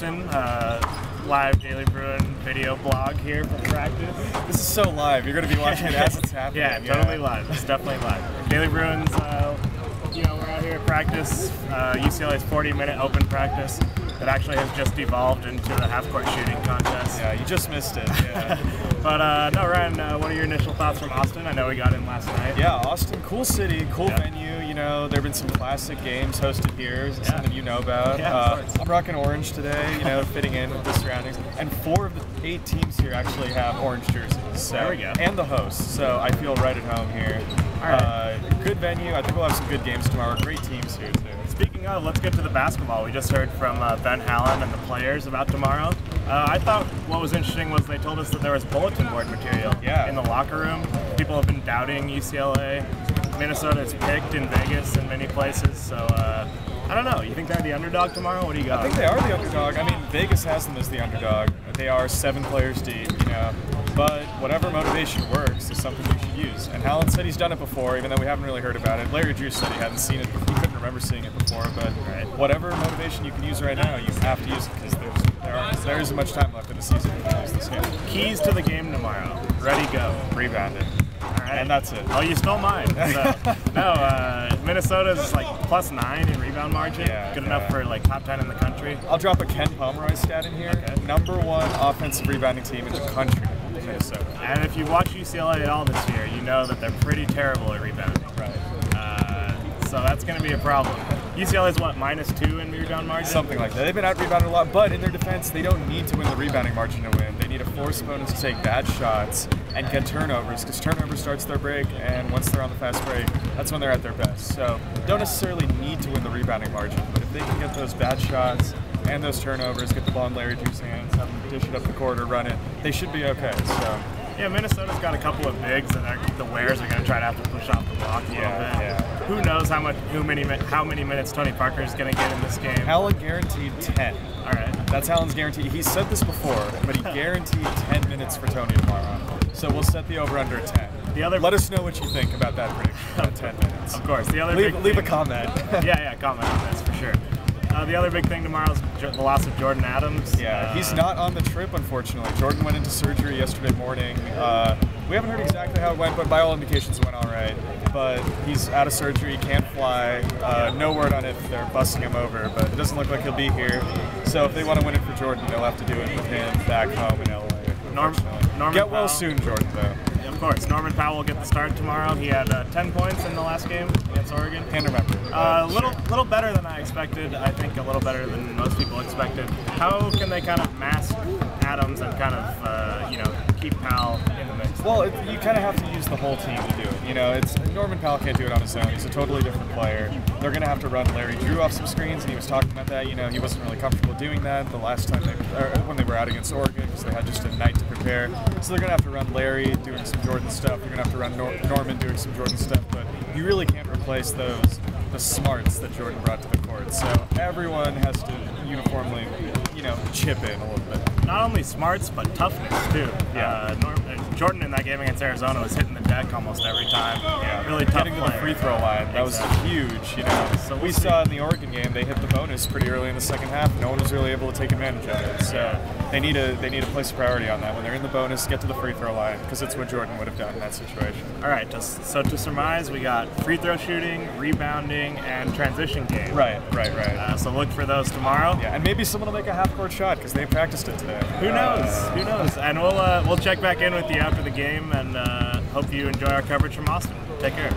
Live Daily Bruin video blog here for practice. This is so live. You're going to be watching it as it's happening. Yeah, totally live. It's definitely live. Daily Bruins, we're out here at practice. UCLA's 40-minute open practice that actually has just evolved into a half-court shooting contest. Yeah, you just missed it. Yeah. But no, Ryan, what are your initial thoughts from Austin? I know we got in last night. Yeah, Austin, cool city, cool venue. You know, there have been some classic games hosted here, some that you know about. I'm rocking orange today, fitting in with the surroundings. And 4 of the 8 teams here actually have orange jerseys. So, there we go. And the host, so I feel right at home here. All right. Good venue. I think we'll have some good games tomorrow. Great teams here, too. Speaking of, let's get to the basketball. We just heard from Ben Hallen and the players about tomorrow. I thought what was interesting was they told us that there was bulletin board material in the locker room. People have been doubting UCLA. Minnesota is picked in Vegas and many places, so I don't know. You think they're the underdog tomorrow? What do you got? I think they are the underdog. I mean, Vegas has them as the underdog. They are 7 players deep, But whatever motivation works is something we should use. And Hallen said he's done it before, even though we haven't really heard about it. Larry Drew said he hadn't seen it before. He couldn't remember seeing it before. But whatever motivation you can use right now, you have to use it because there isn't much time left in the season to use this game. Keys to the game tomorrow. Ready, go. Rebounding. All right. And that's it. Oh, you stole mine. So, no, Minnesota's like +9 in rebound margin. Good enough for like top 10 in the country. I'll drop a Ken Pomeroy stat in here. Okay. #1 offensive rebounding team in the country. Minnesota. And if you watch UCLA at all this year, you know that they're pretty terrible at rebounding. Right. So that's going to be a problem. UCLA's what, -2 in rebound margin? Something like that. They've been out-rebounded a lot, but in their defense, they don't need to win the rebounding margin to win. They need to force opponents to take bad shots and get turnovers, because turnover starts their break, and once they're on the fast break, that's when they're at their best. So don't necessarily need to win the rebounding margin, but if they can get those bad shots and those turnovers, get the ball in Larry Drew's hands, have them dish it up the court or run it, they should be okay. So. Yeah, Minnesota's got a couple of bigs, and the Wares are going to try to have to push off the block a little bit. Yeah. Who knows how many minutes Tony Parker is going to get in this game? Hallen guaranteed 10. All right. That's Hallen's guarantee. He said this before, but he guaranteed 10 minutes for Tony tomorrow. So we'll set the over under at 10. Let us know what you think about that prediction. About 10 minutes. Of course. Leave a comment. yeah, comment on this for sure. The other big thing tomorrow is the loss of Jordan Adams. Yeah, he's not on the trip, unfortunately. Jordan went into surgery yesterday morning. We haven't heard exactly how it went, but by all indications it went all right. But he's out of surgery, can't fly. No word on if they're busing him over, but it doesn't look like he'll be here. So if they want to win it for Jordan, they'll have to do it with him back home in LA. Get well soon, Jordan, though. Of course, Norman Powell will get the start tomorrow. He had 10 points in the last game against Oregon. Can't remember. Little better than I expected. I think a little better than most people expected. How can they kind of mask Adams and kind of keep Powell in the mix? Well, you kind of have to use the whole team to do it. Norman Powell can't do it on his own. He's a totally different player. They're going to have to run Larry Drew off some screens, and he was talking about that. He wasn't really comfortable doing that the last time when they were out against Oregon because they had just a night to prepare. So they're going to have to run Larry doing some Jordan stuff. You're going to have to run Norman doing some Jordan stuff, but you really can't replace the smarts that Jordan brought to the court. So everyone has to uniformly, chip in a little bit. Not only smarts, but toughness too. Yeah. Jordan in that game against Arizona was hitting the deck almost every time. Yeah, really tough getting to the free throw line. That was huge. So we saw in the Oregon game they hit the bonus pretty early in the second half. No one was really able to take advantage of it. So they need to place a priority on that. When they're in the bonus, get to the free throw line because it's what Jordan would have done in that situation. All right. So to surmise, we got free throw shooting, rebounding, and transition game. Right. So look for those tomorrow. Yeah, and maybe someone will make a half-court shot because they practiced it today. Who knows? And we'll check back in with you after the game, and hope you enjoy our coverage from Austin. Take care.